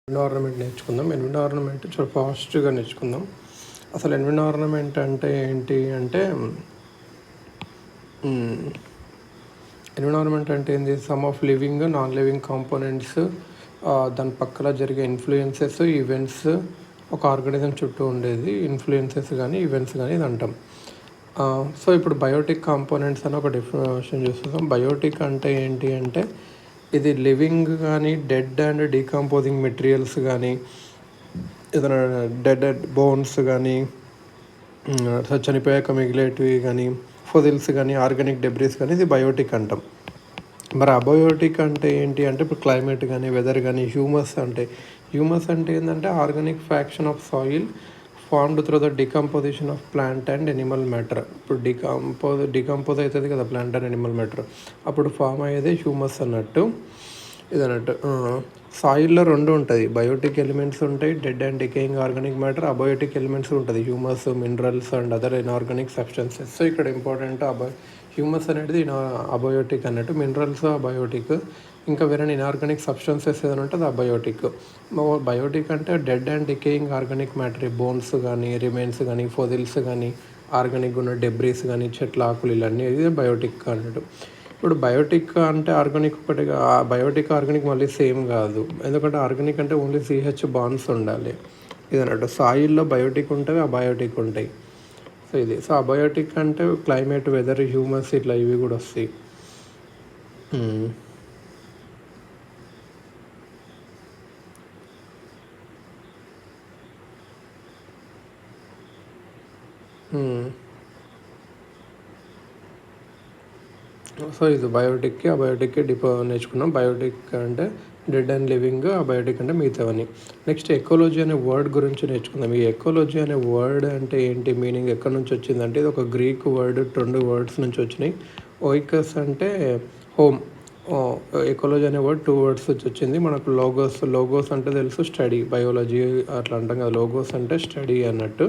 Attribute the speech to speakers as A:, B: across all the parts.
A: Environment నేర్చుకుందాం. Environment చాలా పాజిటివ్గా నేర్చుకుందాం. అసలు ఎన్విరాన్మెంట్ అంటే ఏంటి అంటే ఎన్విరాన్మెంట్ అంటే ఏంది? Some of living non living components, దాని పక్కన జరిగే ఇన్ఫ్లుయెన్సెస్, ఈవెంట్స్, ఒక ఆర్గానిజం చుట్టూ ఉండేది ఇన్ఫ్లుయెన్సెస్ కానీ ఈవెంట్స్ కానీ ఇది అంటాం. సో ఇప్పుడు బయోటిక్ కాంపోనెంట్స్ అని ఒక డెఫినేషన్ చూస్తున్నాం. బయోటిక్ అంటే ఏంటి అంటే ఇది లివింగ్ కానీ డెడ్ అండ్ డీకంపోజింగ్ మెటీరియల్స్ కానీ ఏదైనా డెడ్ బోన్స్ కానీ చనిపోయాక మిగిలేటివి కానీ ఫొజిల్స్ కానీ ఆర్గానిక్ డెబ్రీస్ కానీ ఇది బయోటిక్ అంటాం. మరి అబయోటిక్ అంటే ఏంటి అంటే ఇప్పుడు క్లైమేట్ కానీ వెదర్ కానీ హ్యూమస్ అంటే ఏంటంటే organic fraction of soil formed through the decomposition of plant and animal matter. ఇప్పుడు డికంపోజ్ అవుతుంది కదా ప్లాంట్ అండ్ ఎనిమల్ మ్యాటర్, అప్పుడు ఫామ్ అయ్యేది హ్యూమస్ అన్నట్టు. ఇదన్నట్టు సాయిల్లో రెండు ఉంటుంది, బయోటిక్ ఎలిమెంట్స్ ఉంటాయి, dead and decaying organic matter. Abiotic elements ఉంటుంది, humus, minerals and other inorganic substances. So ఇక్కడ ఇంపార్టెంట్ హ్యూమస్ అనేది అబయోటిక్ అన్నట్టు, మినరల్స్ అబయోటిక్, ఇంకా వేరే ఇన్ఆర్గానిక్ సబ్స్టెన్సెస్ ఏదైనా ఉంటుంది అది అబయోటిక్. బయోటిక్ అంటే dead and decaying organic matter, bones కానీ రిమైన్స్ కానీ ఫొజిల్స్ కానీ ఆర్గానిక్ ఉన్న డెబ్రీస్ కానీ చెట్ల ఆకులు ఇవన్నీ ఇది బయోటిక్ అన్నట్టు. ఇప్పుడు బయోటిక్ అంటే ఆర్గానిక్ ఒకటిగా, బయోటిక్ ఆర్గానిక్ మళ్ళీ సేమ్ కాదు, ఎందుకంటే ఆర్గానిక్ అంటే ఓన్లీ CH బాండ్స్ ఉండాలి ఇది అన్నట్టు. సాయిల్లో బయోటిక్ ఉంటాయి, అబయోటిక్ ఉంటాయి. సో ఇది అబయోటిక్ అంటే క్లైమేట్ వెదర్ హ్యూమస్ ఇట్లా ఇవి కూడా వస్తాయి. సో ఇది బయోటిక్కి అబయోటిక్కి నేర్చుకున్నాం. బయోటిక్ అంటే డెడ్ అండ్ లివింగ్, అబయోటిక్ అంటే మిగతావన్నీ. నెక్స్ట్ ఎకాలజీ అనే వర్డ్ గురించి నేర్చుకుందాం. ఈ ఎకాలజీ అనే వర్డ్ అంటే ఏంటి, మీనింగ్ ఎక్కడి నుంచి వచ్చిందంటే ఇది ఒక గ్రీక్ వర్డ్, 2 వర్డ్స్ నుంచి వచ్చినాయి. ఓయికస్ అంటే హోమ్, ఎకాలజీ అనే వర్డ్ 2 వర్డ్స్ వచ్చి వచ్చింది. మనకు లోగోస్ అంటే తెలుసు, స్టడీ, బయాలజీ అట్లా అంటాం కదా, లోగోస్ అంటే స్టడీ అన్నట్టు.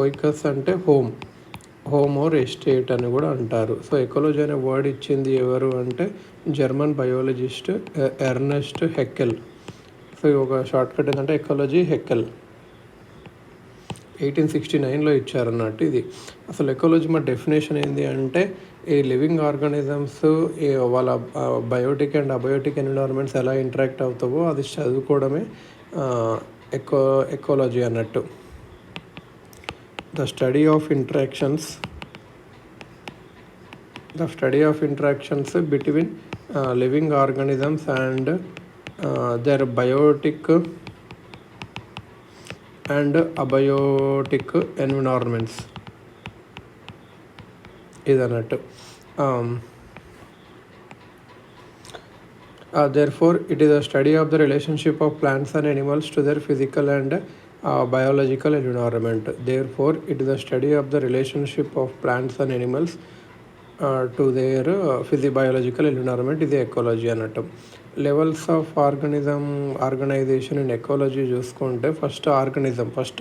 A: ఓయికస్ అంటే హోమ్ ఆర్ ఎస్టేట్ అని కూడా అంటారు. సో ఎకాలజీ అనే వర్డ్ ఇచ్చింది ఎవరు అంటే జర్మన్ బయాలజిస్ట్ ఎర్నెస్ట్ హెక్కెల్. సో ఒక షార్ట్ కట్ ఏంటంటే ఎకాలజీ హెక్కెల్ 1869లో ఇచ్చారన్నట్టు. ఇది అసలు ఎకాలజీ మా డెఫినేషన్ ఏంటి అంటే ఈ లివింగ్ ఆర్గానిజమ్స్ వాళ్ళ బయోటిక్ అండ్ అబయోటిక్ ఎన్విరాన్మెంట్స్ ఎలా ఇంటరాక్ట్ అవుతావో అది చదువుకోవడమే ఎకాలజీ అన్నట్టు. The study of interactions between living organisms and their biotic and abiotic environments ఇదన్నట్టు. Therefore it is a study of the relationship of plants and animals to their physical and biological environment. Therefore it is a study of the relationship of plants and animals to their biological environment. ఇది ecology అన్నట్టు. Levels of organisation in ecology చూసుకుంటే first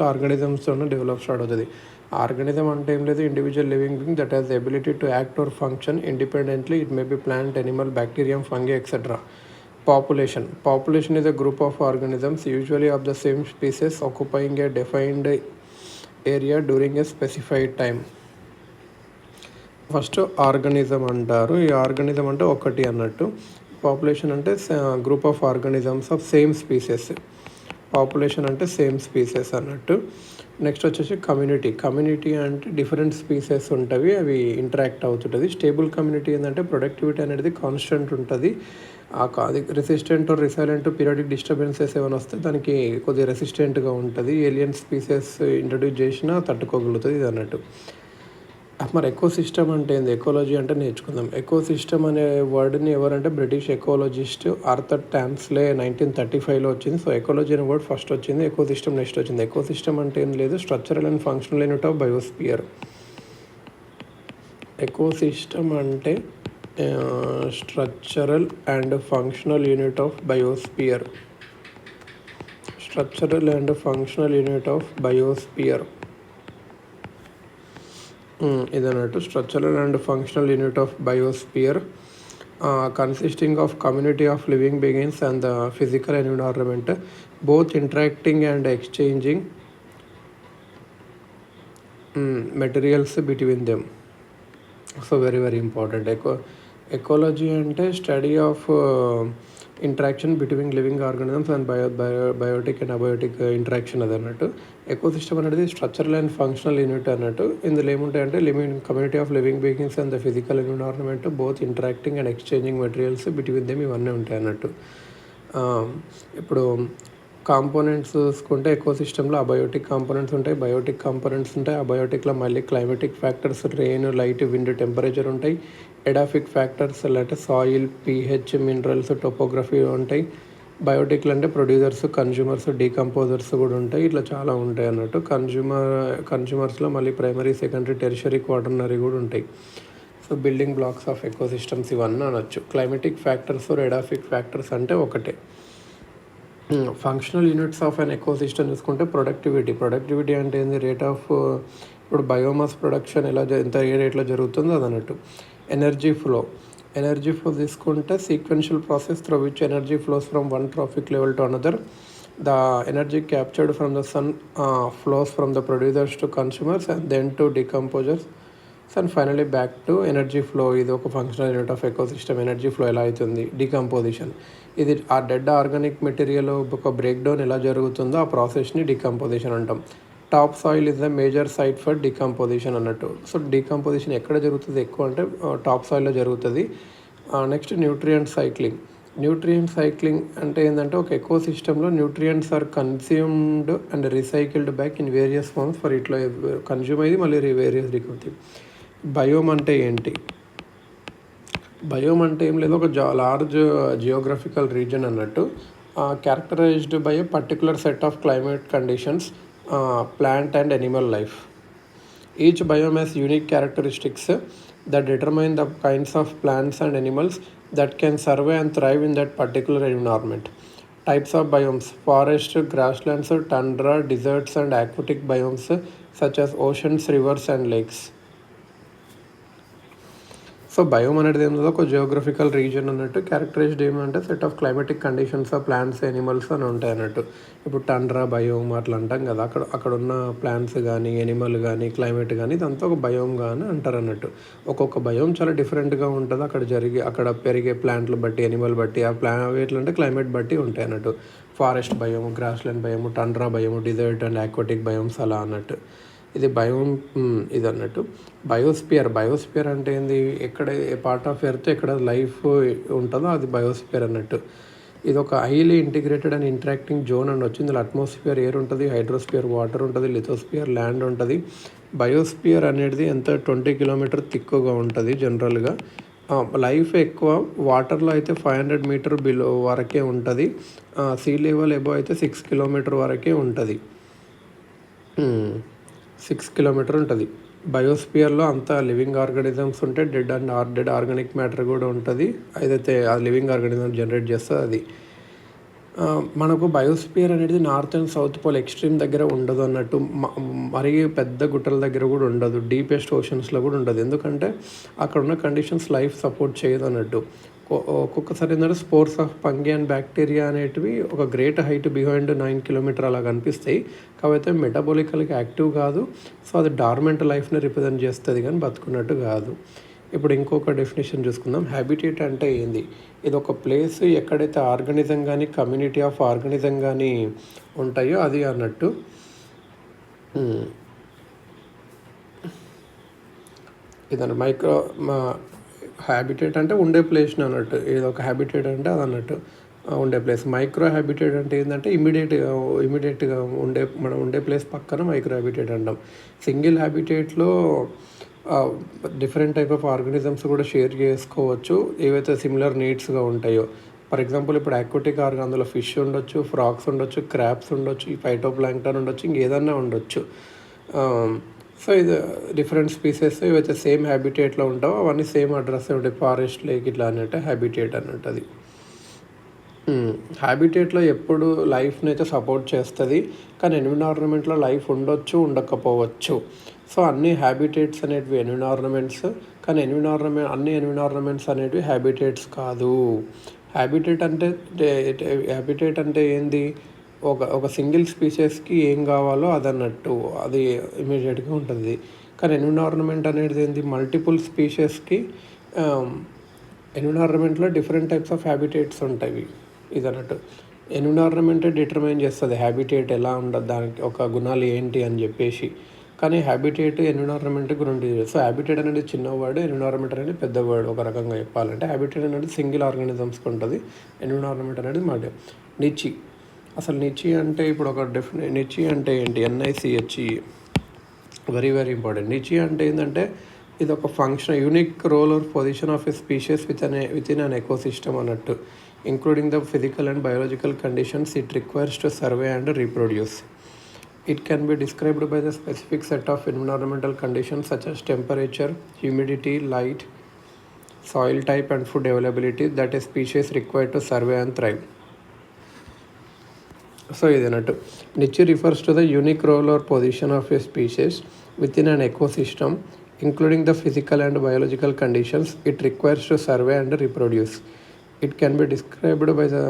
A: ఆర్గనిజమ్స్తోనే develop start అవుతుంది. Organism అంటే ఏం లేదు, individual living being that has ability to act or function independently. It may be plant, animal, bacterium, fungi etcetera. Population is a group of organisms, usually of the same species, occupying a defined area during a specified time. First organism అంటారు. ఈ organism అంటే ఒకటి అన్నట్టు. Population అంటే group of organisms of same species. Population అంటే same species అన్నట్టు. Next వచ్చేసి community అంటే డిఫరెంట్ స్పీసెస్ ఉంటుంది, అవి ఇంటరాక్ట్ అవుతుంటుంది. స్టేబుల్ కమ్యూనిటీ ఏంటంటే ప్రొడక్టివిటీ అనేది కాన్స్టెంట్ ఉంటుంది. అది రెసిస్టెంట్ రిసైలెంట్ పీరియాడిక్ డిస్టర్బెన్సెస్ ఏమైనా వస్తే దానికి కొద్దిగా రెసిస్టెంట్గా ఉంటుంది. ఏలియన్ స్పీసెస్ ఇంట్రడ్యూస్ చేసినా తట్టుకోగలుగుతుంది ఇది అన్నట్టు. మరి ఎకోసిస్టమ్ అంటే ఏంది, ఎకాలజీ అంటే నేర్చుకుందాం. ఎకోసిస్టమ్ అనే వర్డ్ని ఎవరంటే బ్రిటిష్ ఎకాలజిస్ట్ ఆర్థర్ టామ్స్లే 1935లో వచ్చింది. సో ఎకాలజీ అనే వర్డ్ ఫస్ట్ వచ్చింది, ఎకోసిస్టమ్ నెక్స్ట్ వచ్చింది. ఎకోసిస్టమ్ అంటే ఏం లేదు, structural and functional unit of biosphere. Ecosystem అంటే structural and functional unit of biosphere. Structural and functional unit of biosphere ఇదన్నట్టు. Structural and functional unit of biosphere consisting of community of living beings and the physical environment both interacting and exchanging materials between them. So very important. Ecology అంటే study of interaction between living organisms and biotic and abiotic interaction అది అన్నట్టు. Ecosystem అనేది structural and functional unit అన్నట్టు. ఇందులో ఏముంటాయంటే community of living beings and the physical environment both interacting and exchanging materials between them ఇవన్నీ ఉంటాయి అన్నట్టు. ఇప్పుడు కాంపోనెంట్స్ చూసుకుంటే ఎకోసిస్టంలో అబయోటిక్ కాంపోనెంట్స్ ఉంటాయి, బయోటిక్ కాంపోనెంట్స్ ఉంటాయి. అబయోటిక్లో మళ్ళీ climatic factors rain, light, wind, temperature ఉంటాయి. ఎడాఫిక్ ఫ్యాక్టర్స్ అంటే సాయిల్, పీహెచ్, మినరల్స్, టోపోగ్రఫీ ఉంటాయి. బయోటిక్లు అంటే ప్రొడ్యూసర్స్, కన్జ్యూమర్స్, డీకంపోజర్స్ కూడా ఉంటాయి. ఇట్లా చాలా ఉంటాయి అన్నట్టు. కన్జ్యూమర్స్లో మళ్ళీ ప్రైమరీ, సెకండరీ, టెరిషరీ, క్వాటర్నరీ కూడా ఉంటాయి. So building blocks of ecosystems ఇవన్నీ అనొచ్చు. క్లైమేటిక్ ఫ్యాక్టర్స్, ఎడాఫిక్ ఫ్యాక్టర్స్ అంటే ఒకటే. Functional units of an ecosystem చూసుకుంటే ప్రొడక్టివిటీ అంటే ఏంది, రేట్ ఆఫ్ ఇప్పుడు బయోమాస్ ప్రొడక్షన్ ఎంత ఏ రేట్లో జరుగుతుందో అది అన్నట్టు. ఎనర్జీ ఫ్లో తీసుకుంటే sequential process through which energy flows from one trophic level to another. The energy captured from the sun flows from the producers to consumers and then to decomposers and finally back to energy flow. ఇది ఒక functional unit of ecosystem. Energy flow ఎలా అవుతుంది, decomposition. ఇది ఆ dead organic material ఒక break down ఎలా జరుగుతుందో ఆ ప్రాసెస్ని డికంపోజిషన్ అంటాం. Top soil is the major site for decomposition అన్నట్టు. సో డికంపోజిషన్ ఎక్కడ జరుగుతుంది ఎక్కువ అంటే టాప్ సాయిల్లో జరుగుతుంది. నెక్స్ట్ న్యూట్రియంట్ సైక్లింగ్ అంటే ఏంటంటే ఒక ఎకో సిస్టంలో nutrients are consumed and recycled back in various forms for ఇట్లా కన్జ్యూమ్ అయ్యి మళ్ళీ వేరియస్ రికవరీ. బయోమ్ అంటే ఏంటి? బయోమ్ అంటే ఏం లేదు, ఒక లార్జ్ జియోగ్రఫికల్ రీజన్ అన్నట్టు. Characterised by a particular set of climate conditions, plant and Animal life. Each biome has unique characteristics that determine the kinds of plants and animals that can survive and thrive in that particular environment. Types of biomes: forest, grasslands, tundra, deserts and aquatic biomes such as oceans, rivers and lakes. So biome అనేది ఏంటో ఒక geographical reason అన్నట్టు. Characterised ఏమంటే set of climatic conditions, plants, animals అని ఉంటాయి అన్నట్టు. ఇప్పుడు tundra biome అట్లా అంటాం కదా, అక్కడ ఉన్న ప్లాంట్స్ కానీ, ఎనిమల్ కానీ, క్లైమేట్ కానీ ఇదంతా ఒక బయోమ్ కానీ అంటారు అన్నట్టు. ఒక్కొక్క బయోమ్ చాలా డిఫరెంట్గా ఉంటుంది. అక్కడ పెరిగే ప్లాంట్లు బట్టి, ఎనిమల్ బట్టి, ఆ ఎట్లా అంటే క్లైమేట్ బట్టి ఉంటాయి అన్నట్టు. Forest biome, grassland biome, tundra biome, desert and aquatic biomes అలా అన్నట్టు. ఇది బయోమ్ ఇది అన్నట్టు. బయోస్పియర్ అంటే ఏంది, ఎక్కడ ఏ పార్ట్ ఆఫ్ ఎర్త్ ఎక్కడ లైఫ్ ఉంటుందో అది బయోస్పియర్ అన్నట్టు. ఇది ఒక highly integrated and interacting zone అని వచ్చింది. ఇందులో అట్మాస్ఫియర్ ఎయిర్ ఉంటుంది, హైడ్రోస్పియర్ వాటర్ ఉంటుంది, లిథోస్పియర్ ల్యాండ్ ఉంటుంది. బయోస్పియర్ అనేది ఎంత 20 కిలోమీటర్ థిక్గా ఉంటుంది జనరల్గా. లైఫ్ ఎక్కువ వాటర్లో అయితే 500 మీటర్ బిలో వరకే ఉంటుంది. సీ లెవెల్ ఎబో అయితే 6 కిలోమీటర్ వరకే ఉంటుంది. 6 కిలోమీటర్ ఉంటుంది. బయోస్పియర్లో అంతా లివింగ్ ఆర్గానిజమ్స్ ఉంటే డెడ్ ఆర్గానిక్ మ్యాటర్ కూడా ఉంటుంది. ఏదైతే ఆ లివింగ్ ఆర్గానిజం జనరేట్ చేస్తుందో అది. మనకు బయోస్పియర్ అనేది north and south pole extreme దగ్గర ఉండదు అన్నట్టు. మరీ పెద్ద గుట్టల దగ్గర కూడా ఉండదు, డీపెస్ట్ ఓషన్స్లో కూడా ఉండదు. ఎందుకంటే అక్కడ ఉన్న కండిషన్స్ లైఫ్ సపోర్ట్ చేయదు అన్నట్టు. ఒక్కొక్కసారి ఏంటంటే spores of fungi and bacteria అనేటివి ఒక గ్రేట్ హైట్ బిహైండ్ 9 కిలోమీటర్ అలా కనిపిస్తాయి. కాకపోతే మెటబాలికల్గా యాక్టివ్ కాదు. సో అది డార్మెంట్ లైఫ్ని రిప్రజెంట్ చేస్తుంది కానీ బతుకున్నట్టు కాదు. ఇప్పుడు ఇంకొక డెఫినేషన్ చూసుకుందాం. హ్యాబిటేట్ అంటే ఏంది? ఇది ఒక ప్లేస్ ఎక్కడైతే ఆర్గానిజం కానీ, కమ్యూనిటీ ఆఫ్ ఆర్గానిజం కానీ ఉంటాయో అది అన్నట్టు. ఇదన్న హ్యాబిటేట్ అంటే ఉండే ప్లేస్ అన్నట్టు. ఏదో ఒక హ్యాబిటేట్ అంటే అది అన్నట్టు ఉండే ప్లేస్. మైక్రో హ్యాబిటేట్ అంటే ఏంటంటే ఇమీడియట్గా మనం ఉండే ప్లేస్ పక్కన మైక్రో హ్యాబిటేట్ అంటాం. సింగిల్ హ్యాబిటేట్లో డిఫరెంట్ టైప్ ఆఫ్ ఆర్గానిజమ్స్ కూడా షేర్ చేసుకోవచ్చు ఏవైతే సిమిలర్ నీడ్స్గా ఉంటాయో. ఫర్ ఎగ్జాంపుల్ ఇప్పుడు ఆక్వాటిక్ అందులో ఫిష్ ఉండొచ్చు, ఫ్రాగ్స్ ఉండొచ్చు, క్రాబ్స్ ఉండొచ్చు, ఈ ఫైటోప్లాంక్టన్ ఉండొచ్చు, ఇంకేదన్నా ఉండొచ్చు. సో ఇది డిఫరెంట్ స్పీసెస్ ఇవైతే సేమ్ హ్యాబిటేట్లో ఉంటావో అవన్నీ సేమ్ అడ్రస్ ఉంటాయి. ఫారెస్ట్, లేక్ ఇట్లా అన్నట్టు హ్యాబిటేట్ అన్నట్టు. అది హ్యాబిటేట్లో ఎప్పుడు లైఫ్ని అయితే సపోర్ట్ చేస్తుంది, కానీ ఎన్విరాన్మెంట్లో లైఫ్ ఉండొచ్చు, ఉండకపోవచ్చు. సో అన్ని హ్యాబిటేట్స్ అనేటివి ఎన్విరాన్మెంట్స్, కానీ అన్ని ఎన్విరాన్మెంట్స్ అనేటివి హ్యాబిటేట్స్ కాదు. హ్యాబిటేట్ అంటే ఏంది? ఒక సింగిల్ స్పీషీస్కి ఏం కావాలో అదన్నట్టు అది ఇమీడియట్గా ఉంటుంది. కానీ ఎన్విరాన్మెంట్ అనేది ఏంది, మల్టిపుల్ స్పీషీస్కి ఎన్విరాన్మెంట్లో డిఫరెంట్ టైప్స్ ఆఫ్ హ్యాబిటేట్స్ ఉంటాయి. ఇదన్నట్టు ఎన్విరాన్మెంటే డిటర్మైన్ చేస్తుంది హ్యాబిటేట్ ఎలా ఉండదు, దానికి ఒక గుణాలు ఏంటి అని చెప్పేసి. కానీ హ్యాబిటేట్ ఎన్విరాన్మెంట్ గురించి. సో హ్యాబిటేట్ అనేది చిన్న వర్డ్, ఎన్విరాన్మెంట్ అనేది పెద్ద వర్డ్. ఒక రకంగా చెప్పాలంటే హ్యాబిటేట్ అనేది సింగిల్ ఆర్గానిజమ్స్కి ఉంటుంది, ఎన్విరాన్మెంట్ అనేది మాట. నిచి, అసలు నిచి అంటే ఇప్పుడు ఒక నిచి అంటే ఏంటి, NICHE, very very important. Niche అంటే ఏంటంటే ఇది ఒక function, unique role or position of a species within an ecosystem అన్నట్టు, including the physical and biological conditions it requires to survive and reproduce. It can be described by the specific set of environmental conditions such as temperature, humidity, light, soil type and food availability that a species required to survive and thrive. So idanattu niche refers to the unique role or position of a species within an ecosystem, including the physical and biological conditions it requires to survive and reproduce. It can be described by the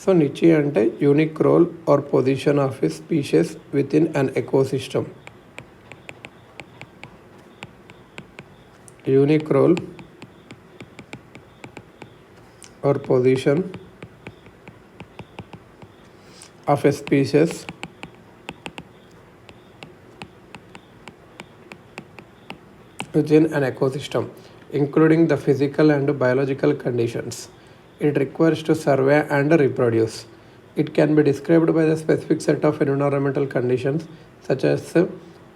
A: so niche అంటే unique role or position of a species within an ecosystem. Unique role or position of a species within an ecosystem, including the physical and biological conditions it requires to survey and reproduce. It can be described by the specific set of environmental conditions such as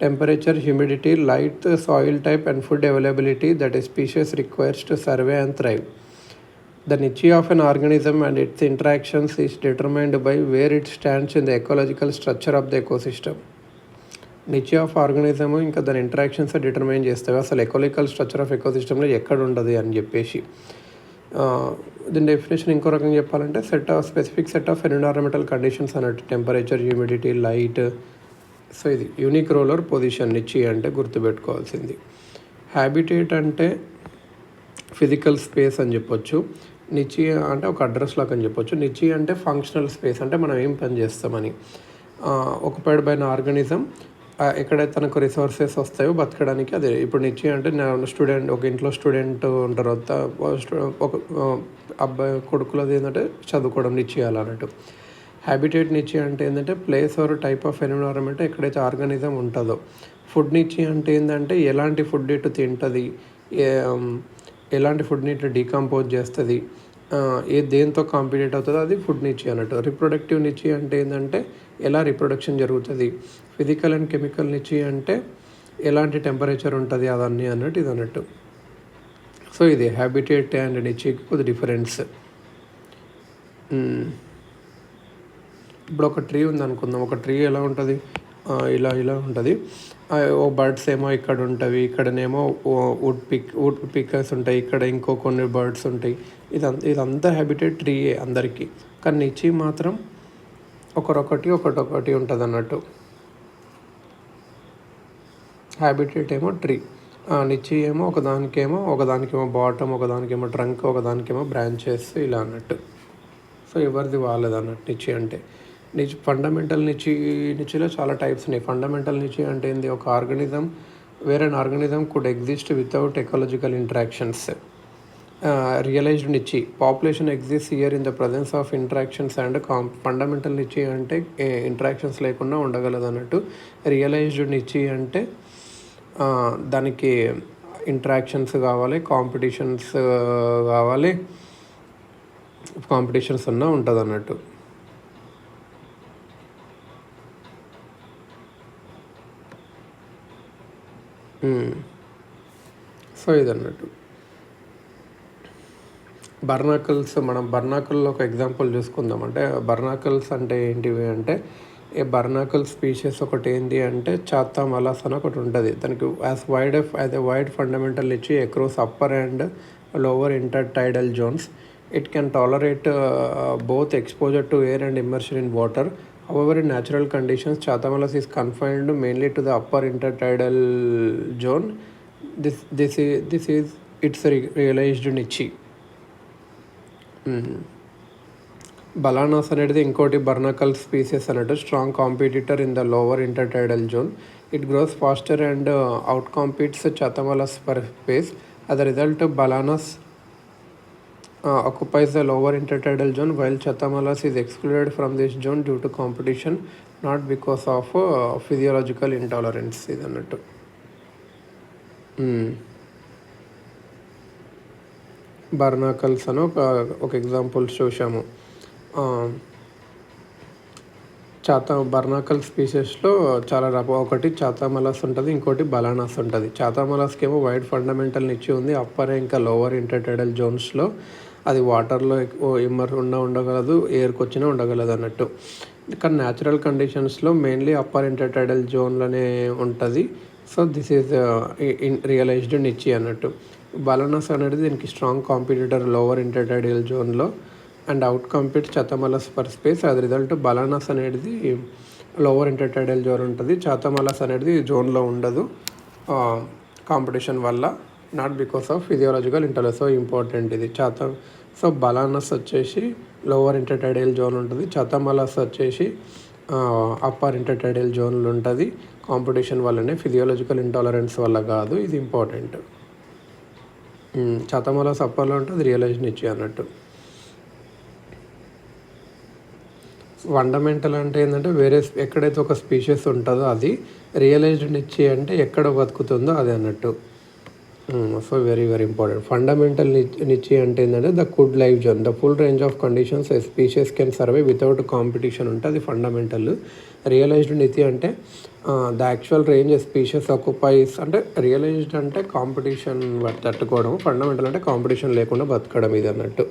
A: temperature, humidity, light, soil type and food availability that a species requires to survey and thrive. The niche of an organism and its interactions is determined by where it stands in the ecological structure of the ecosystem. Niche of organism ఇంకా దాని interactions determine చేస్తాయి అసలు ecological structure of ఎకోసిస్టంలో ఎక్కడ ఉండదు అని చెప్పేసి. దీని definition ఇంకో రకంగా చెప్పాలంటే specific set of environmental conditions అన్నట్టు, టెంపరేచర్, హ్యూమిడిటీ, లైట్. సో ఇది యూనిక్ రోల్ ఆర్ పొజిషన్ నిచి అంటే గుర్తుపెట్టుకోవాల్సింది. హ్యాబిటేట్ అంటే ఫిజికల్ స్పేస్ అని చెప్పొచ్చు, నిచి అంటే ఒక అడ్రస్ లాగా అని చెప్పొచ్చు. నిచి అంటే ఫంక్షనల్ స్పేస్, అంటే మనం ఏం పని చేస్తామని. ఆక్యుపైడ్ బై అన్ ఆర్గానిజం, ఎక్కడైతే తనకు రిసోర్సెస్ వస్తాయో బతకడానికి. అదే ఇప్పుడు నిచి అంటే స్టూడెంట్, ఒక ఇంట్లో స్టూడెంట్ ఉంటారు, ఒక అబ్బాయి కొడుకులది ఏంటంటే చదువుకోవడం నిచి అన్నట్టు. హ్యాబిటేట్ నిచి అంటే ఏంటంటే place or type of environment ఎక్కడైతే ఆర్గానిజం ఉంటుందో. ఫుడ్ నిచి అంటే ఏంటంటే ఎలాంటి ఫుడ్ ఇటు తింటుంది, ఎలాంటి ఫుడ్ని ఇట్లా డీకంపోజ్ చేస్తుంది, దేంతో కాంపిటేట్ అవుతుందో అది ఫుడ్ నిచి అన్నట్టు. రిప్రొడక్టివ్ నిచి అంటే ఏంటంటే ఎలా రిప్రొడక్షన్ జరుగుతుంది. ఫిజికల్ అండ్ కెమికల్ నిచి అంటే ఎలాంటి టెంపరేచర్ ఉంటుంది అవన్నీ అన్నట్టు ఇది అన్నట్టు. సో ఇది హ్యాబిటేట్ అండ్ నిచికి కొద్ది డిఫరెన్స్. ఇప్పుడు ఒక ట్రీ ఉంది అనుకుందాం, ఒక ట్రీ ఎలా ఉంటుంది, ఇలా ఉంటుంది. ఓ బర్డ్స్ ఏమో ఇక్కడ ఉంటుంది, ఇక్కడనేమో వుడ్ పికర్స్ ఉంటాయి, ఇక్కడ ఇంకో కొన్ని బర్డ్స్ ఉంటాయి. ఇదంతా హ్యాబిటేట్ ట్రీయే అందరికీ. కానీ నిచి మాత్రం ఒకటి ఉంటుంది అన్నట్టు. హ్యాబిటేట్ ఏమో ట్రీ, నిచి ఏమో ఒకదానికేమో బాటమ్, ఒకదానికేమో ట్రంక్, ఒకదానికేమో బ్రాంచెస్, ఇలా అన్నట్టు. సో ఎవరిది వాళ్ళది అన్నట్టు నిచి అంటే. ఫండమెంటల్ నిచిలో చాలా టైప్స్ ఉన్నాయి. ఫండమెంటల్ నిచి అంటే ఏంది, ఒక ఆర్గానిజం వేరే organism could exist without ecological interactions. Realized niche, population exist here in the presence of interactions and fundamental niche అంటే ఇంటరాక్షన్స్ లేకుండా ఉండగలదు అన్నట్టు. రియలైజ్డ్ నిచి అంటే దానికి ఇంటరాక్షన్స్ కావాలి, కాంపిటీషన్స్ అన్నా ఉంటుంది అన్నట్టు. సో ఇదన్నట్టు. బర్నాకల్స్, మనం బర్నాకల్లో ఒక ఎగ్జాంపుల్ చూసుకుందాం. అంటే బర్నాకల్స్ అంటే ఏంటివి అంటే, ఏ బర్నాకల్ స్పీషీస్ ఒకటి ఏంటి అంటే చాతా మలాస్ అని ఒకటి ఉంటుంది. దానికి as wide fundamental niche across upper and lower intertidal zones. It can tolerate both exposure to air and immersion in water. However, in natural conditions, Chathamalas is confined mainly to the upper intertidal zone. This is its realized niche. Balanus అనేది ఇంకోటి barnacle species అన్నట్టు, strong competitor in the lower intertidal zone. It grows faster and outcompetes Chthamalus for space. as a result balanas occupies the lower intertidal zone while Chathamalas is excluded from this zone due to competition, not because of physiological intolerance. ఇదన్నట్టు బర్నాకల్స్ అని ఒక examples చూసాము. బర్నాకల్ స్పీసెస్లో చాలా ఒకటి చాతామలాస్ ఉంటుంది, ఇంకోటి బలానాస్ ఉంటుంది. చాతామలాస్కి ఏమో wide fundamental నిచ్చి ఉంది అప్పర్ ఇంకా లోవర్ ఇంటర్టైడల్ జోన్స్లో. అది వాటర్లో ఉండగలదు, ఎయిర్కి వచ్చినా ఉండగలదు అన్నట్టు. కానీ న్యాచురల్ కండిషన్స్లో మెయిన్లీ అప్పర్ ఇంటర్టైడల్ జోన్లోనే ఉంటుంది. So this is realized niche అన్నట్టు. బలానాస్ అనేది దీనికి స్ట్రాంగ్ కాంపిటీటర్ లోవర్ ఇంటర్టైడల్ జోన్లో and outcompete Chthamalus for space. అది రిజల్ట్ బలానాస్ అనేది లోవర్ ఇంటర్టైడల్ జోన్ ఉంటుంది, చాతమలస్ అనేది జోన్లో ఉండదు కాంపిటీషన్ వల్ల, not because of physiological intolerance. So important ఇది. సో బలానాస్ వచ్చేసి లోవర్ ఇంటర్టైడల్ జోన్ ఉంటుంది, చతమలస్ వచ్చేసి అప్పర్ ఇంటర్టైడల్ జోన్లో ఉంటుంది. కాంపిటీషన్ వల్లనే, ఫిజియోలాజికల్ ఇంటాలరెన్స్ వల్ల కాదు. ఇది ఇంపార్టెంట్. చతమలస్ అప్పర్లో ఉంటుంది, రియలైజ్ నిచ్చి అన్నట్టు. ఫండమెంటల్ అంటే ఏంటంటే వేరే ఎక్కడైతే ఒక స్పీషీస్ ఉంటుందో అది, రియలైజ్డ్ నిచ్చి అంటే ఎక్కడ బతుకుతుందో అది అన్నట్టు. So very very important. Fundamental niche అంటే ఏంటంటే the could life zone, the full range of conditions species can survive without competition ఉంటుంది, అది ఫండమెంటల్. రియలైజ్డ్ నిచ్చి అంటే the actual range species occupies, అంటే రియలైజ్డ్ అంటే కాంపిటీషన్ తట్టుకోవడం, ఫండమెంటల్ అంటే competition లేకుండా బతకడం, ఇది అన్నట్టు.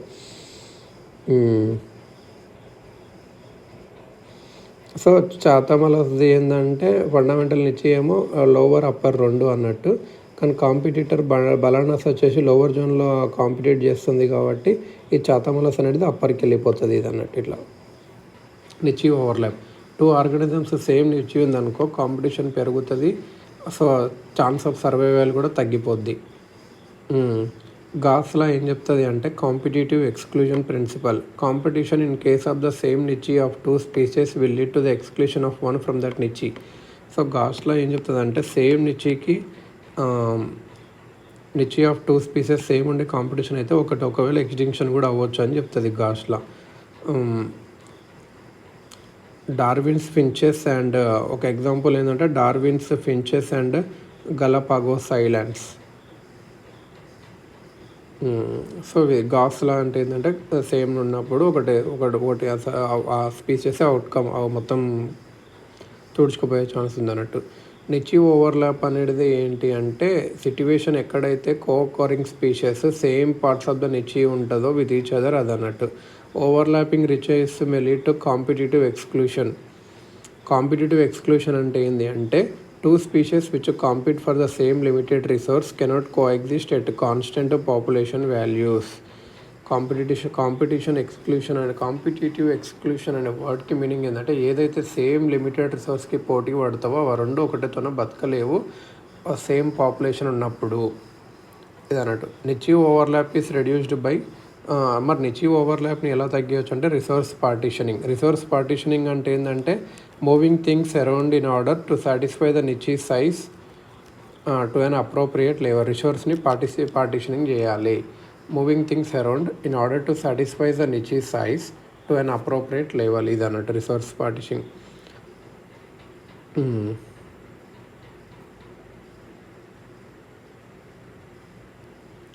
A: సో చాతమలస్ది ఏంటంటే ఫండమెంటల్ నిచ్చి ఏమో లోవర్ అప్పర్ రెండు అన్నట్టు. కానీ కాంపిటీటర్ బలానాస్ వచ్చేసి లోవర్ జోన్లో కాంపిటీట్ చేస్తుంది కాబట్టి ఈ చాతమలస్ అనేది అప్పర్కి వెళ్ళిపోతుంది, ఇది అన్నట్టు. ఇట్లా నిచ్చి ఓవర్లాప్. 2 ఆర్గానిజమ్స్ సేమ్ నిచ్చి ఉందనుకో కాంపిటీషన్ పెరుగుతుంది. సో ఛాన్స్ ఆఫ్ సర్వైవల్ కూడా తగ్గిపోద్ది. గాస్లా ఏం చెప్తుంది అంటే competitive exclusion principle. Competition in case of the same niche of 2 species will lead to the exclusion of 1 from that niche. So Gause's law ఏం చెప్తుంది అంటే సేమ్ నిచ్చికి నిచ్చి ఆఫ్ 2 స్పీసెస్ సేమ్ ఉండే కాంపిటీషన్ అయితే ఒకవేళ ఎక్స్టింక్షన్ కూడా అవ్వచ్చు అని చెప్తుంది గాస్లా. డార్విన్స్ ఫించెస్ అండ్ ఒక ఎగ్జాంపుల్ ఏంటంటే Darwin's finches and Galapagos islands. So Gause's law అంటే ఏంటంటే సేమ్ ఉన్నప్పుడు ఒకటి ఆ స్పీసెస్ అవుట్కమ్ మొత్తం తుడుచుకుపోయే ఛాన్స్ ఉంది అన్నట్టు. నిచ్చి ఓవర్లాప్ అనేది ఏంటి అంటే సిట్యువేషన్ ఎక్కడైతే co-occurring species same parts of the niche ఉంటుందో విత్ ఈచ్ అదర్, అది అన్నట్టు. Overlapping niches may lead to competitive exclusion. Competitive exclusion అంటే ఏంటి అంటే 2 species which compete for the same limited resource cannot coexist at constant population values. Competition exclusion and competitive exclusion అనే వర్డ్కి meaning ఏంటంటే ఏదైతే same limited రిసోర్స్కి పోటీ పడతావో అవి రెండు ఒకటితోనే బతకలేవు same population ఉన్నప్పుడు, ఇది అన్నట్టు. నిచ్చి ఓవర్లాప్ ఈస్ రెడ్యూస్డ్ బై, మరి నిచ్చి ఓవర్లాప్ని ఎలా తగ్గించవచ్చు అంటే రిసోర్స్ పార్టీషనింగ్. రిసోర్స్ పార్టీషనింగ్ అంటే ఏంటంటే moving things around in order to satisfy the niche size to an appropriate level. రిసోర్స్ని పార్టీషనింగ్ చేయాలి. Moving things around in order to satisfy the niche size to an appropriate level, ఇది అన్నట్టు resource partitioning.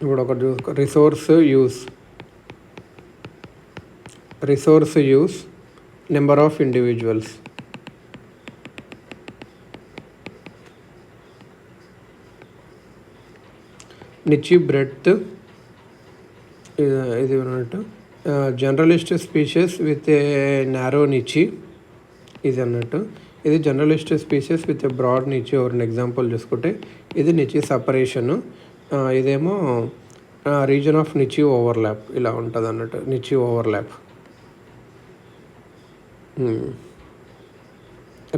A: ఇప్పుడు ఒకటి చూసుకో, resource use number of individuals. Niche breadth ఇది అన్నట్టు. Generalist species with a narrow niche, ఇది అన్నట్టు. ఇది generalist species with a broad niche. ఎవరిని ఎగ్జాంపుల్ చూసుకుంటే ఇది నిచ్చి సపరేషను, ఇదేమో రీజన్ ఆఫ్ నిచ్చి ఓవర్లాప్, ఇలా ఉంటుంది అన్నట్టు నిచ్చి ఓవర్లాప్.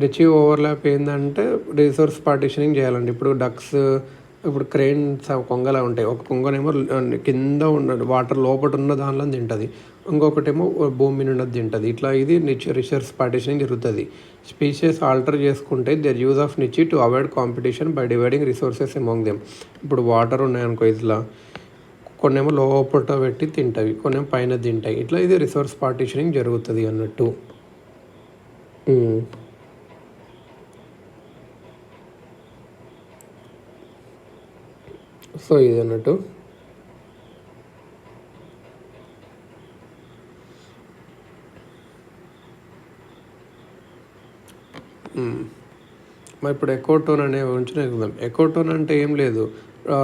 A: నిచ్చి ఓవర్లాప్ ఏంటంటే రిసోర్స్ పార్టీషనింగ్ చేయాలండి. ఇప్పుడు డక్స్ ఇప్పుడు క్రెయిన్ కొంగలా ఉంటాయి. ఒక కొంగనేమో కింద ఉన్న వాటర్ లోపట ఉన్న దానిలో తింటుంది, ఇంకొకటేమో భూమి మీద ఉన్నది తింటుంది. ఇట్లా ఇది రిసోర్స్ పార్టిషనింగ్ జరుగుతుంది. స్పీషీస్ ఆల్టర్ చేసుకుంటే their use of niche to avoid competition by dividing resources among them. ఇప్పుడు వాటర్ ఉన్నాయనుకో, ఇట్లా కొన్నేమో లోపట పెట్టి తింటాయి, కొన్నేమో పైన తింటాయి. ఇట్లా ఇది రిసోర్స్ పార్టిషనింగ్ జరుగుతుంది అన్నట్టు. సో ఇది అన్నట్టు. మరి ఇప్పుడు ఎకోటోన్ అనే గురించి నేర్చుకుందాం. ఎకోటోన్ అంటే ఏం లేదు,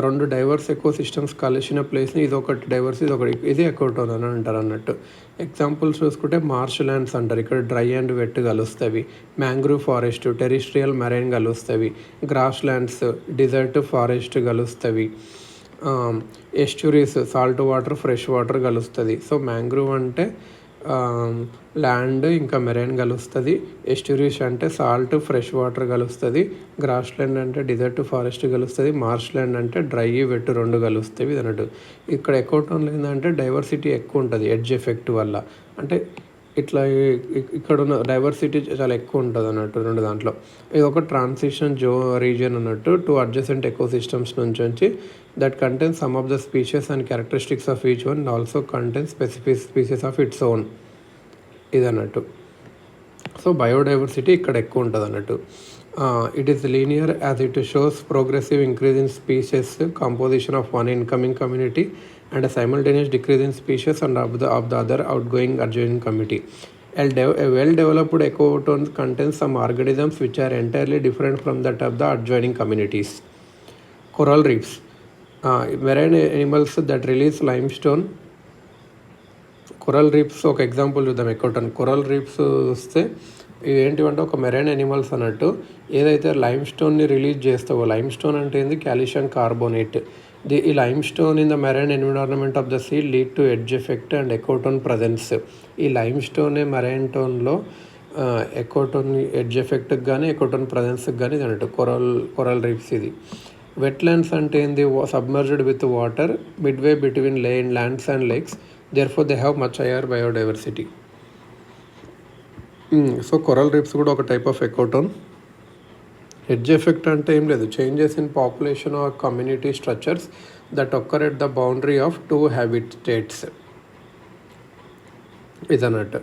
A: రెండు డైవర్స్ ఎకో సిస్టమ్స్ కలిసిన ప్లేస్ని ఇది ఒకటి డైవర్స్, ఇది ఎకోటోన్ అని అంటారు అన్నట్టు. ఎగ్జాంపుల్స్ చూసుకుంటే మార్ష్ ల్యాండ్స్ అంటారు, ఇక్కడ డ్రై అండ్ వెట్ కలుస్తవి. మ్యాంగ్రూవ్ ఫారెస్ట్, టెరిస్ట్రియల్ మెరైన్ కలుస్తవి. గ్రాస్ ల్యాండ్స్, డిజర్ట్ ఫారెస్ట్ కలుస్తవి. Estuaries, salt water fresh water కలుస్తుంది. సో మ్యాంగ్రూవ్ అంటే ల్యాండ్ ఇంకా మెరైన్ కలుస్తుంది. ఎస్చురీస్ అంటే సాల్ట్ ఫ్రెష్ వాటర్ కలుస్తుంది. గ్రాస్ ల్యాండ్ అంటే డిజర్ట్ ఫారెస్ట్ కలుస్తుంది. మార్ష్ ల్యాండ్ అంటే డ్రై వెట్ రెండు కలుస్తాయి అన్నట్టు. ఇక్కడ ఎకోటోన్లో ఏంటంటే డైవర్సిటీ ఎక్కువ ఉంటుంది ఎడ్జ్ ఎఫెక్ట్ వల్ల. అంటే ఇట్లా ఇక్కడ ఉన్న డైవర్సిటీ చాలా ఎక్కువ ఉంటుంది అన్నట్టు రెండు దాంట్లో. ఇది ఒక ట్రాన్సిషన్ రీజియన్ అన్నట్టు, టూ అడ్జసెంట్ ఎకో సిస్టమ్స్ నుంచి that contain some of the species and characteristics of each one and also contain specific species of its own ఇది అన్నట్టు. సో బయోడైవర్సిటీ ఇక్కడ ఎక్కువ ఉంటుంది అన్నట్టు. It is linear as it shows progressive increase in species composition of one incoming community and a simultaneous decrease in species and of the other outgoing adjoining community. A well-developed ecotone contains some organisms which are entirely different from that of the adjoining communities. Coral reefs, marine animals that release limestone. Coral reefs ఒక example చూద్దాం. ఎకోటోన్ coral reefs వస్తే ఇవి ఏంటివంటే ఒక marine animals అన్నట్టు, ఏదైతే lime స్టోన్ని release చేస్తావో, lime stone అంటే ఏంది, కాల్షియం కార్బోనేట్. ఈ lime stone in the marine environment of the sea lead to edge effect and ecotone presence. ఈ లైమ్ స్టోనే మెరైన్ టోన్లో ఎకోటోన్ ఎడ్జ్ ఎఫెక్ట్కి కానీ ఎకోటోన్ ప్రజెన్స్కి కానీ ఇది అన్నట్టు కొరల్ రీఫ్స్. ఇది వెట్లాండ్స్ అంటే ఏంది, submerged with water midway between lands and lakes, therefore they have much higher biodiversity. So coral reefs కూడా ఒక type of ecotone. Edge effect అంటే ఏం లేదు, changes in population or community structures that occur at the boundary of two habitats ఇదన్నట్టు.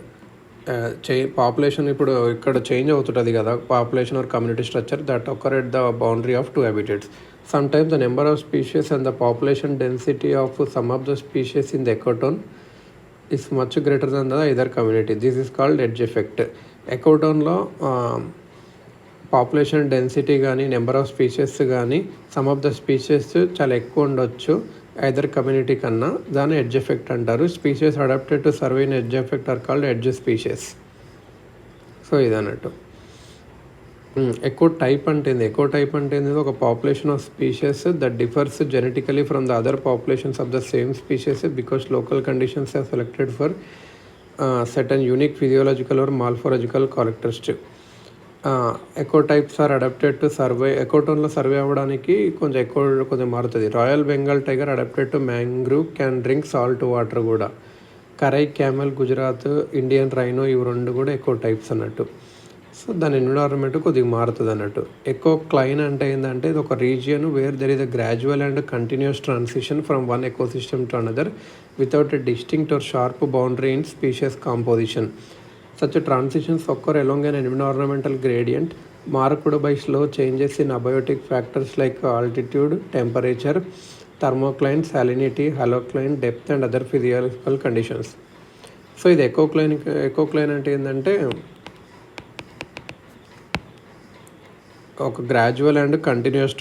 A: Population ఇప్పుడు ఇక్కడ change అవుతుంటుంది కదా, population or community structure that occur at the boundary of two habitats. Sometimes the number of species and the population density of some of the species in the ecotone is much greater than the other community. This is called edge effect. ఎకోటోన్లో population density కానీ number of species కానీ sum of the species చాలా ఎక్కువ ఉండొచ్చు either community కన్నా, దాన్ని edge effect అంటారు. Species adapted to survive in edge effect are called edge species. So ఇదన్నట్టు. ఎకో టైప్ అంటే ఒక population of species that differs genetically from the other populations of the same species because local conditions are selected for certain unique physiological or morphological characteristics. Echo types are adapted to survive. ఎకోటోన్లో survive అవ్వడానికి కొంచెం మారుతుంది. Royal Bengal tiger adapted to mangrove, can drink salt water కూడా. Kharai camel, Gujarat Indian rhino, ఇవి రెండు కూడా eco types అన్నట్టు. సో దాని ఎన్విరాన్మెంట్ కొద్దిగా మారుతుంది అన్నట్టు. ఎకో క్లైన్ అంటే ఏంటంటే ఇది ఒక region where there is a gradual and continuous transition from one ecosystem to another without a distinct or sharp boundary in species composition. Such transitions occur along an environmental gradient marked by slow changes in abiotic factors like altitude, temperature, thermocline, salinity, halocline, depth and other physiological conditions. So ఇది ఎకోక్లైన్ అంటే ఏంటంటే ఒక gradual and continuous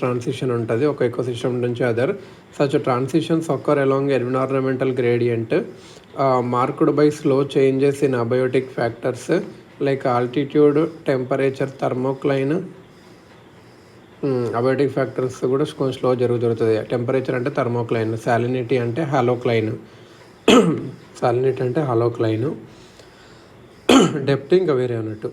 A: transition ఉంటుంది ఒక ecosystem నుంచి other. Such transitions occur along environmental gradient marked by slow changes in abiotic factors like altitude, temperature, thermocline. Abiotic factors కూడా కొంచెం slow జరుగుతుంది. టెంపరేచర్ అంటే థర్మోక్లైన్, సాలినిటీ అంటే హాలోక్లైన్, డెప్త్ ఇంకా వేరే అన్నట్టు.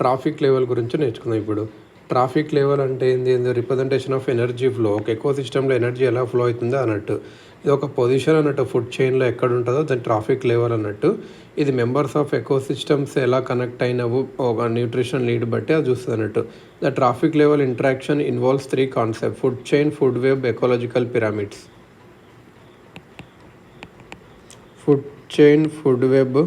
A: ట్రాఫిక్ లెవెల్ గురించి నేర్చుకుందాం ఇప్పుడు. ట్రాఫిక్ లెవెల్ అంటే ఏంది రిప్రజెంటేషన్ ఆఫ్ ఎనర్జీ ఫ్లో. ఒక ఎకో సిస్టంలో ఎనర్జీ ఎలా ఫ్లో అవుతుందో అన్నట్టు. ఇది ఒక పొజిషన్ అన్నట్టు ఫుడ్ చైన్లో ఎక్కడ ఉంటుందో దాని ట్రాఫిక్ లెవెల్ అన్నట్టు. ఇది మెంబర్స్ ఆఫ్ ఎకో సిస్టమ్స్ ఎలా కనెక్ట్ అయినవు ఒక న్యూట్రిషన్ లీడ్ బట్టి అది చూస్తుంది అన్నట్టు. The traffic level interaction involves 3 concept: food chain, food web, ecological pyramids. Food chain, food web,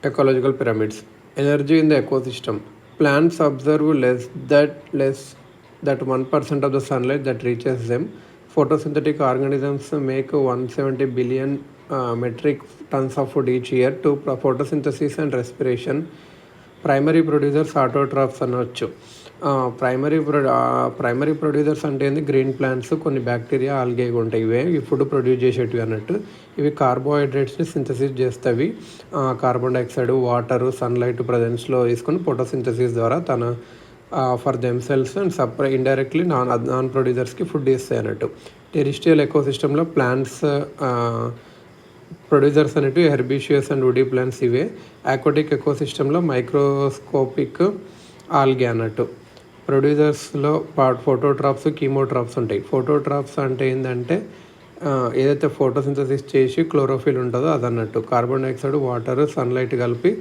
A: ecological pyramids. Energy in the ecosystem. Plants observe less that 1% of the sunlight that reaches them. Photosynthetic organisms make 170 billion metric tons of food each year to photosynthesis and respiration. Primary producers autotrophs అనవచ్చు. Primary producers అంటే ఏంది? Green plants, కొన్ని bacteria, algae ఉంటాయి. ఇవే ఈ food produce చేసేటివి అన్నట్టు. ఇవి కార్బోహైడ్రేట్స్ని సింథసిస్ చేస్తవి. కార్బన్ డైఆక్సైడ్, వాటరు, సన్లైట్ ప్రజెన్స్లో తీసుకొని ఫోటోసింథసిస్ ద్వారా తన for themselves and indirectly non ప్రొడ్యూసర్స్కి ఫుడ్ ఇస్తాయి అన్నట్టు. టెరిస్ట్రియల్ ఎకోసిస్టంలో ప్లాంట్స్ ప్రొడ్యూసర్స్ అనేటివి హెర్బిషియస్ అండ్ వుడీ ప్లాంట్స్ ఇవే. ఆక్వాటిక్ ఎకోసిస్టంలో మైక్రోస్కోపిక్ ఆల్గే అన్నట్టు. ప్రొడ్యూసర్స్లో ఫోటోట్రాప్స్, కీమోట్రాప్స్ ఉంటాయి. ఫోటోట్రాప్స్ అంటే ఏంటంటే ఏదైతే ఫోటోసింథసిస్ చేసి క్లోరోఫిల్ ఉంటుందో అదన్నట్టు. కార్బన్ డైఆక్సైడ్, వాటర్, సన్లైట్ కలిపి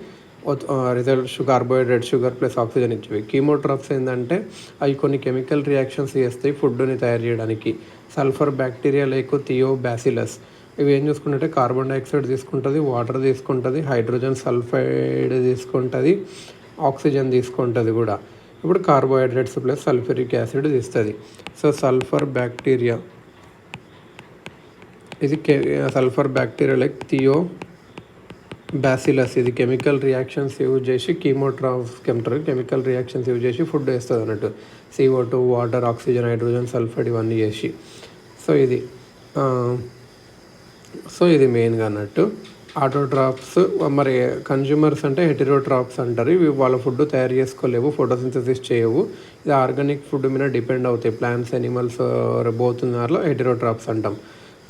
A: result carbohydrate, sugar plus oxygen ఇచ్చేవి. కీమోట్రాప్స్ ఏంటంటే అవి కొన్ని కెమికల్ రియాక్షన్స్ చేస్తాయి ఫుడ్ని తయారు చేయడానికి. సల్ఫర్ బ్యాక్టీరియా లేకు థియోబాసిలస్ ఇవి ఏం చూసుకుంటే కార్బన్ డైఆక్సైడ్ తీసుకుంటుంది, వాటర్ తీసుకుంటుంది, హైడ్రోజన్ సల్ఫైడ్ తీసుకుంటుంది, ఆక్సిజన్ తీసుకుంటుంది కూడా. ఇప్పుడు కార్బోహైడ్రేట్స్ ప్లస్ సల్ఫ్యూరిక్ యాసిడ్ తీస్తుంది. సో సల్ఫర్ బ్యాక్టీరియా, ఇది సల్ఫర్ బ్యాక్టీరియా లైక్ థియోబాసిలస్, ఇది కెమికల్ రియాక్షన్స్ యూజ్ చేసి కెమికల్ రియాక్షన్స్ యూజ్ చేసి ఫుడ్ వేస్తుంది అన్నట్టు. CO2, water, oxygen, hydrogen sulphide ఇవన్నీ చేసి. సో ఇది మెయిన్గా అన్నట్టు. ఆటోట్రాప్స్. మరి కన్జ్యూమర్స్ అంటే హెటెరోట్రాప్స్ అంటారు. ఇవి వాళ్ళ ఫుడ్ తయారు చేసుకోలేవు, ఫోటోసింథసిస్ చేయవు. ఇది ఆర్గానిక్ ఫుడ్ మీద డిపెండ్ అవుతాయి. ప్లాంట్స్, ఎనిమల్స్ బోత్ ఉన్నారులో హెటెరోట్రాప్స్ అంటాం.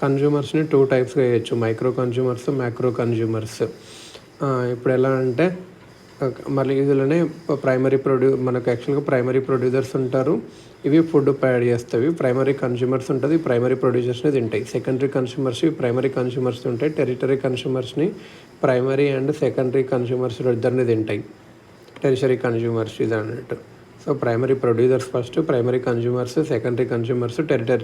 A: కన్జ్యూమర్స్ని 2 టైప్స్గా వేయచ్చు: మైక్రో కన్జ్యూమర్స్, మ్యాక్రో కన్జ్యూమర్స్. ఇప్పుడు ఎలా అంటే మళ్ళీ ఇందులోనే మనకు యాక్చువల్గా ప్రైమరీ ప్రొడ్యూసర్స్ ఉంటారు. ఇవి ఫుడ్ ప్రొవైడ్ చేస్తాయి. ప్రైమరీ కన్జ్యూమర్స్ ఉంటుంది, ప్రైమరీ ప్రొడ్యూసర్స్ని తింటాయి. సెకండరీ కన్జ్యూమర్స్ ప్రైమరీ కన్జ్యూమర్స్ ఉంటాయి. టెరిటరీ కన్జ్యూమర్స్ని ప్రైమరీ అండ్ సెకండరీ కన్జ్యూమర్స్ ఇద్దరిని తింటాయి. టెరిషరీ కన్జ్యూమర్స్ ఇది అన్నట్టు. So primary producers first, primary consumers, secondary consumers,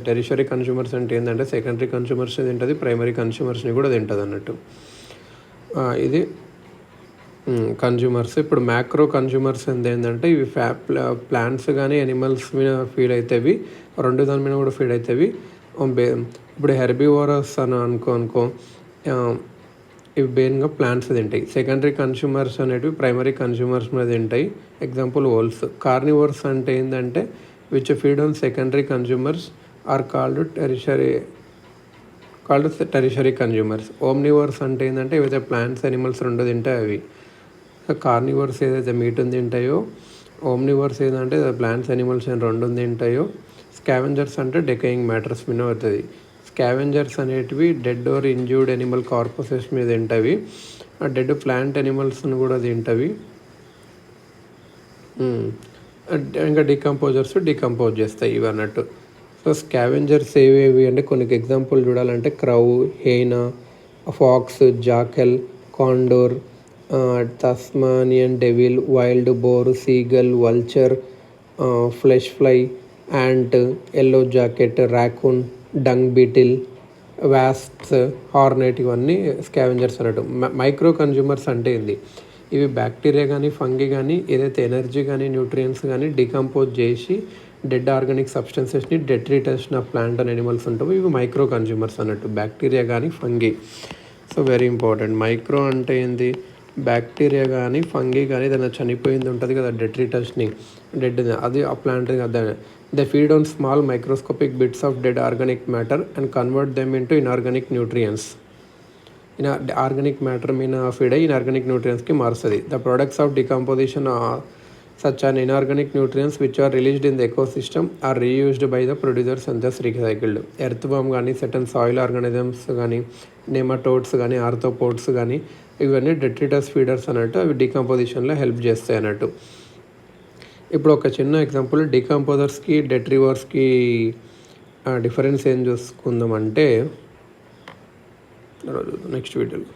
A: tertiary consumers అంటే ఏంటంటే సెకండరీ కన్జ్యూమర్స్ని తింటుంది, ప్రైమరీ కన్జ్యూమర్స్ని కూడా తింటుంది అన్నట్టు. ఇది కన్జ్యూమర్స్. ఇప్పుడు మ్యాక్రో కన్జ్యూమర్స్ ఏంటంటే ఇవి ప్లాంట్స్ కానీ ఎనిమల్స్ మీద ఫీడ్ అవుతాయి, దాని మీద కూడా ఫీడ్ అవుతాయి. ఇప్పుడు హెర్బివోరస్ అని అనుకో ఇవి మెయిన్గా ప్లాంట్స్ తింటాయి. సెకండరీ కన్జ్యూమర్స్ అనేటివి ప్రైమరీ కన్జ్యూమర్స్ మీద తింటాయి. Example voles. కార్నివర్స్ అంటే ఏంటంటే which feed on secondary consumers are called tertiary consumers. Omnivores అంటే ఏంటంటే ఏవైతే ప్లాంట్స్, ఎనిమల్స్ రెండు తింటాయి అవి. కార్నివర్స్ ఏదైతే మీటుని తింటాయో, ఓమ్నివర్స్ ఏదంటే ప్లాంట్స్, ఎనిమల్స్ రెండు తింటాయో. స్కావెంజర్స్ అంటే డెకేయింగ్ మ్యాటర్స్ మీద అవుతుంది. స్కావెంజర్స్ అనేటివి డెడ్ ఆర్ ఇంజ్యూర్డ్ ఎనిమల్ కార్పసెస్ మీద తింటవి. డెడ్ ప్లాంట్ ఎనిమల్స్ని కూడా తింటవి. ఇంకా డికంపోజ్ చేస్తాయి ఇవి అన్నట్టు. సో స్కావెంజర్స్ ఏవేవి అంటే కొన్ని ఎగ్జాంపుల్ చూడాలంటే crow, hyena, fox, jackal, condor, Tasmanian devil, wild boar, seagull, vulture, flesh fly, ant, yellow jacket, raccoon, dung beetle, wasps, hornet ఇవన్నీ స్కావెంజర్స్ అన్నట్టు. మైక్రో కన్జ్యూమర్స్ అంటే ఏంది? ఇవి బ్యాక్టీరియా కానీ ఫంగి కానీ ఏదైతే ఎనర్జీ కానీ న్యూట్రియంట్స్ కానీ డికంపోజ్ చేసి డెడ్ ఆర్గానిక్ సబ్స్టెన్సెస్ని డెట్రిటేషన్ ఆఫ్ ప్లాంట్ అండ్ ఎనిమల్స్ ఉంటాయి. ఇవి మైక్రో కన్జ్యూమర్స్ అన్నట్టు. బ్యాక్టీరియా కానీ fungi. So very important. Micro అంటే ఏంది? బ్యాక్టీరియా కానీ ఫంగి కానీ ఏదైనా చనిపోయింది ఉంటుంది కదా డెట్రిటస్ని, అది ఆ ప్లాంట్ అదే. They feed on small microscopic bits of dead organic matter and convert them into inorganic nutrients. Organic matter మీద ఫీడ్ అయ్యి ఇన్ఆర్గానిక్ న్యూట్రియంట్స్కి మారుస్తుంది. The products of decomposition such an inorganic nutrients which are released in the ecosystem are reused by the producers and thus recycled. ఎర్త్వామ్ కానీ certain soil organisms కానీ nematodes కానీ arthropods కానీ ఇవన్నీ detritus feeders అన్నట్టు అవి డీకంపోజిషన్లో help చేస్తాయి అన్నట్టు. ఇప్పుడు ఒక చిన్న ఎగ్జాంపుల్ డీకంపోజర్స్కి డెట్రివర్స్కి డిఫరెన్స్ ఏం చూసుకుందామంటే నెక్స్ట్ వీడియోలో